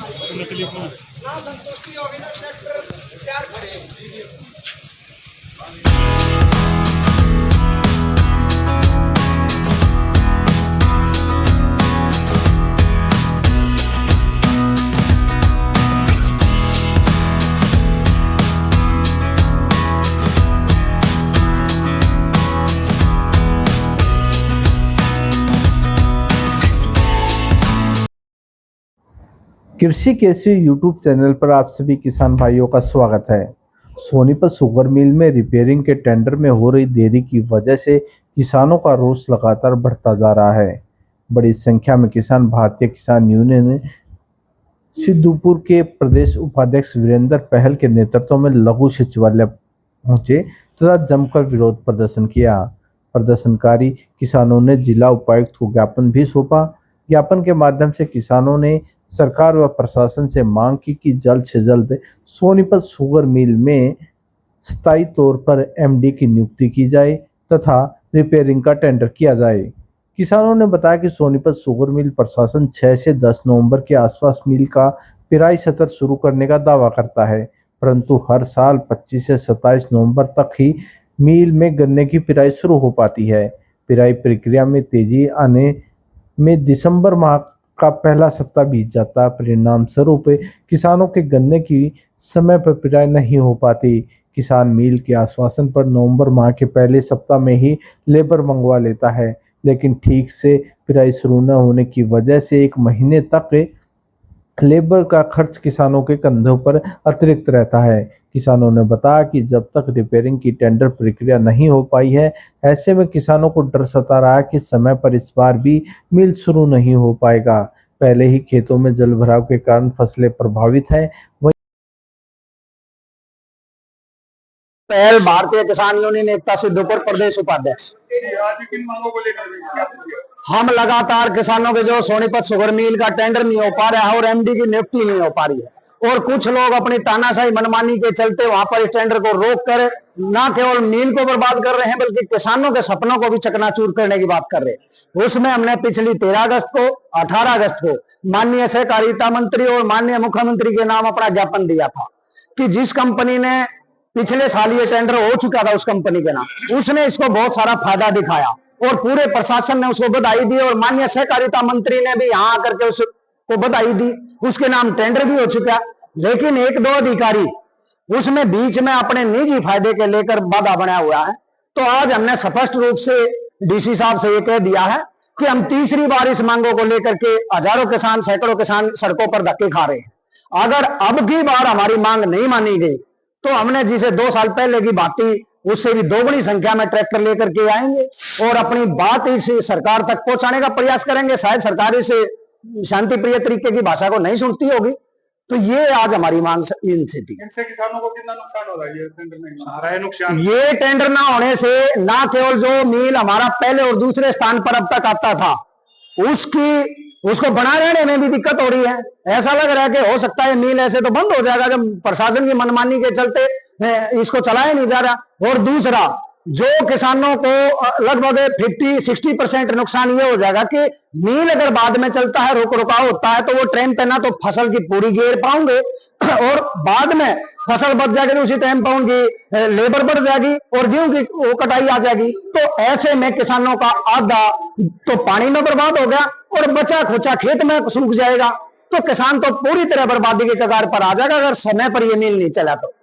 ना संतुष्टि होगी ना ट्रैक्टर तैयार खड़े। कृषि केसरी यूट्यूब चैनल पर आप सभी किसान भाइयों का स्वागत है। सोनीपत शुगर मिल में रिपेयरिंग के टेंडर में हो रही देरी की वजह से किसानों का रोष लगातार बढ़ता जा रहा है। बड़ी संख्या में किसान भारतीय किसान यूनियन ने सिद्धूपुर के प्रदेश उपाध्यक्ष वीरेंद्र पहल के नेतृत्व में लघु सचिवालय पहुंचे तथा जमकर विरोध प्रदर्शन किया। प्रदर्शनकारी किसानों ने जिला उपायुक्त को ज्ञापन भी सौंपा। ज्ञापन के माध्यम से किसानों ने सरकार व प्रशासन से मांग की कि जल्द से जल्द सोनीपत शुगर मिल में स्थायी तौर पर एमडी की नियुक्ति की जाए तथा रिपेयरिंग का टेंडर किया जाए। किसानों ने बताया कि सोनीपत शुगर मिल प्रशासन 6 से 10 नवंबर के आसपास मिल का पिराई सत्र शुरू करने का दावा करता है, परंतु हर साल 25 से 27 नवंबर तक ही मिल में गन्ने की पिराई शुरू हो पाती है। पिराई प्रक्रिया में तेजी आने में दिसंबर माह का पहला सप्ताह बीत जाता। परिणाम स्वरूप किसानों के गन्ने की समय पर पिराई नहीं हो पाती। किसान मिल के आश्वासन पर नवंबर माह के पहले सप्ताह में ही लेबर मंगवा लेता है, लेकिन ठीक से पिराई शुरू न होने की वजह से 1 महीने तक लेबर का खर्च किसानों के कंधों पर अतिरिक्त रहता है। किसानों ने बताया कि जब तक रिपेयरिंग की टेंडर प्रक्रिया नहीं हो पाई है, ऐसे में किसानों को डर सता रहा है कि समय पर इस बार भी मिल शुरू नहीं हो पाएगा। पहले ही खेतों में जलभराव के कारण फसलें प्रभावित हैं। पहल भारतीय किसान यूनियन एकता सिद्धूपुर प्रदेश उपाध्यक्ष। आज किन मांगों को लेकर हम लगातार किसानों के जो सोनीपत शुगर मिल का टेंडर नहीं हो पा रहा है और एमडी की नियुक्ति नहीं हो पा रही है और कुछ लोग अपनी तानाशाही मनमानी के चलते वहां पर इस टेंडर को रोक कर न केवल मिल को बर्बाद कर रहे हैं बल्कि किसानों के सपनों को भी चकनाचूर करने की बात कर रहे हैं। उसमें हमने पिछली 13 अगस्त को 18 अगस्त को माननीय सहकारिता मंत्री और माननीय मुख्यमंत्री के नाम अपना ज्ञापन दिया था कि जिस कंपनी ने पिछले साल ये टेंडर हो चुका था उस कंपनी के नाम, उसने इसको बहुत सारा फायदा दिखाया और पूरे प्रशासन ने उसको बधाई दी और माननीय सहकारिता मंत्री ने भी यहां आकर के उसको बधाई दी। उसके नाम टेंडर भी हो चुका, लेकिन 1-2 अधिकारी उसमें बीच में अपने निजी फायदे के लेकर बाधा बनाया हुआ है। तो आज हमने स्पष्ट रूप से डीसी साहब से ये कह दिया है कि हम तीसरी बार इस मांगों को लेकर के हजारों किसान, सैकड़ों किसान सड़कों पर धक्के खा रहे हैं। अगर अब की बार हमारी मांग नहीं मानी गई तो हमने जिसे 2 साल पहले की बात थी उससे भी दोगुनी संख्या में ट्रैक्टर लेकर के आएंगे और अपनी बात इस सरकार तक पहुंचाने का प्रयास करेंगे। शायद सरकार इसे शांति प्रिय तरीके की भाषा को नहीं सुनती होगी। तो ये आज हमारी मांग इनसे थी। इनसे किसानों को कितना नुकसान हो रहा है? ये टेंडर नहीं आ रहा है नुकसान। ये टेंडर ना होने से ना केवल जो मिल हमारा पहले और दूसरे स्थान पर अब तक आता था उसको बना रहने में भी दिक्कत हो रही है। ऐसा लग रहा है कि हो सकता है मिल ऐसे तो बंद हो जाएगा जब प्रशासन की मनमानी के चलते इसको चलाया नहीं जा रहा। और दूसरा, जो किसानों को लगभग 50-60% नुकसान ये हो जाएगा कि मिल अगर बाद में चलता है, रोक रुकाव होता है, तो वो ट्रेन पे ना तो फसल की पूरी घेर पाऊंगे और बाद में फसल बच जाएगी तो उसी टाइम पर उनकी लेबर बढ़ जाएगी और गेहूं की वो कटाई आ जाएगी। तो ऐसे में किसानों का आधा तो पानी में बर्बाद हो गया और बचा खुचा खेत में सूख जाएगा। तो किसान तो पूरी तरह बर्बादी के कगार पर आ जाएगा अगर समय पर ये मिल नहीं चला तो।